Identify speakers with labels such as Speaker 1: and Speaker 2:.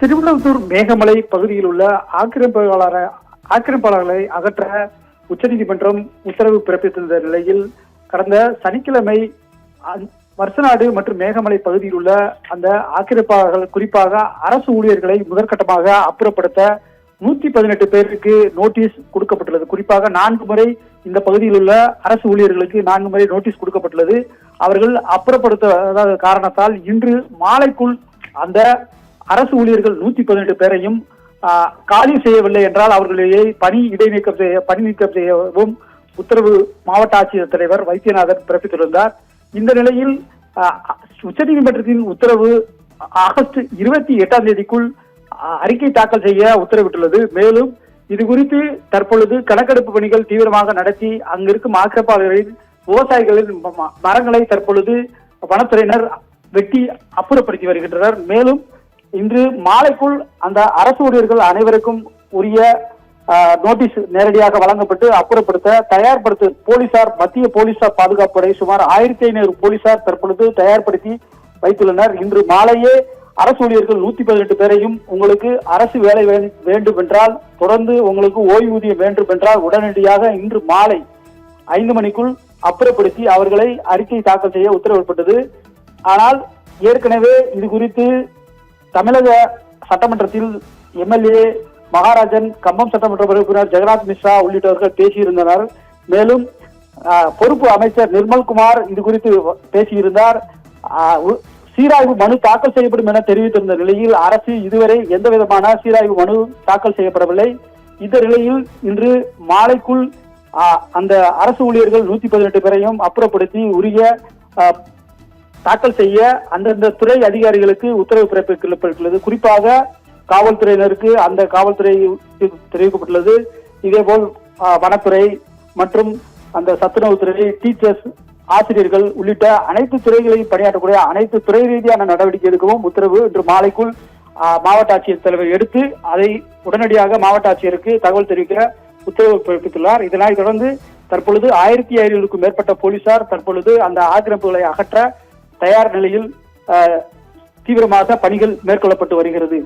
Speaker 1: திருவள்ளூர் மேகமலை பகுதியில் உள்ள ஆக்கிரமிப்பாளர்களை அகற்ற உச்சநீதிமன்றம் உத்தரவு பிறப்பித்திருந்த நிலையில் கடந்த சனிக்கிழமை வருசநாடு மற்றும் மேகமலை பகுதியில் உள்ள அந்த ஆக்கிரமிப்பாளர்கள், குறிப்பாக அரசு ஊழியர்களை முதற்கட்டமாக அப்புறப்படுத்த 118 பேருக்கு நோட்டீஸ் கொடுக்கப்பட்டுள்ளது. குறிப்பாக 4 முறை இந்த பகுதியில் உள்ள அரசு ஊழியர்களுக்கு 4 முறை நோட்டீஸ் கொடுக்கப்பட்டுள்ளது. அவர்கள் அப்புறப்படுத்த காரணத்தால் இன்று மாலைக்குள் அந்த அரசு ஊழியர்கள் 118 பேரையும் காலி செய்யவில்லை என்றால் அவர்களை பணி நீக்கம் செய்யவும் உத்தரவு மாவட்ட ஆட்சியர் தலைவர் வைத்தியநாதன் பிறப்பித்திருந்தார். இந்த நிலையில் உச்சநீதிமன்றத்தின் உத்தரவு ஆகஸ்ட் 28ஆம் தேதிக்குள் அறிக்கை தாக்கல் செய்ய உத்தரவிட்டுள்ளது. மேலும் இது குறித்து தற்பொழுது கணக்கெடுப்பு பணிகள் தீவிரமாக நடத்தி அங்கிருக்கும் ஆக்கிரமிப்பாளர்களின் விவசாயிகளின் மரங்களை தற்பொழுது வனத்துறையினர் வெட்டி அப்புறப்படுத்தி வருகின்றனர். மேலும் இன்று மாலைக்குள் அந்த அரசு ஊழியர்கள் அனைவருக்கும் உரிய நோட்டீஸ் நேரடியாக வழங்கப்பட்டு அப்புறப்படுத்த தயார்படுத்த போலீசார், மத்திய போலீசார் பாதுகாப்பு படை சுமார் 1500 போலீசார் தற்பொழுது தயார்படுத்தி வைத்துள்ளனர். இன்று மாலையே அரசு ஊழியர்கள் 118 பேரையும் உங்களுக்கு அரசு வேலை வேண்டும் என்றால், தொடர்ந்து உங்களுக்கு ஓய்வூதியம் வேண்டும் என்றால் உடனடியாக இன்று மாலை 5 மணிக்குள் அப்புறப்படுத்தி அவர்களை அறிக்கை தாக்கல் செய்ய உத்தரவிடப்பட்டது. ஆனால் ஏற்கனவே இது குறித்து தமிழக சட்டமன்றத்தில் எம்எல்ஏ மகாராஜன், கம்பம் சட்டமன்ற உறுப்பினர் ஜெகநாத் மிஸ்ரா உள்ளிட்டவர்கள் பேசியிருந்தனர். மேலும் பொறுப்பு அமைச்சர் நிர்மல்குமார் இது குறித்து பேசியிருந்தார். சீராய்வு மனு தாக்கல் செய்யப்படும் என தெரிவித்திருந்த நிலையில் அரசு இதுவரை எந்த விதமான சீராய்வு மனு தாக்கல் செய்யப்படவில்லை. இந்த நிலையில் இன்று மாலைக்குள் அந்த அரசு ஊழியர்கள் 118 பேரையும் அப்புறப்படுத்தி உரிய தாக்கல் செய்ய அந்தந்த துறை அதிகாரிகளுக்கு உத்தரவு பிறப்பிக்கப்பட்டுள்ளது. குறிப்பாக காவல்துறையினருக்கு அந்த காவல்துறை தெரிவிக்கப்பட்டுள்ளது. இதேபோல் வனத்துறை மற்றும் அந்த சத்துணவுத்துறை, டீச்சர்ஸ், ஆசிரியர்கள் உள்ளிட்ட அனைத்து துறைகளையும் பணியாற்றக்கூடிய அனைத்து துறை ரீதியான நடவடிக்கை எடுக்கவும் உத்தரவு இன்று மாலைக்குள் மாவட்ட ஆட்சியர் தலைவர் எடுத்து அதை உடனடியாக மாவட்ட ஆட்சியருக்கு தகவல் தெரிவிக்க உத்தரவு பிறப்பித்துள்ளார். இதனை தொடர்ந்து தற்பொழுது 1500க்கும் மேற்பட்ட போலீசார் தற்பொழுது அந்த ஆக்கிரமிப்புகளை அகற்ற தயார் நிலையில் தீவிரமாக பணிகள் மேற்கொள்ளப்பட்டு வருகிறது.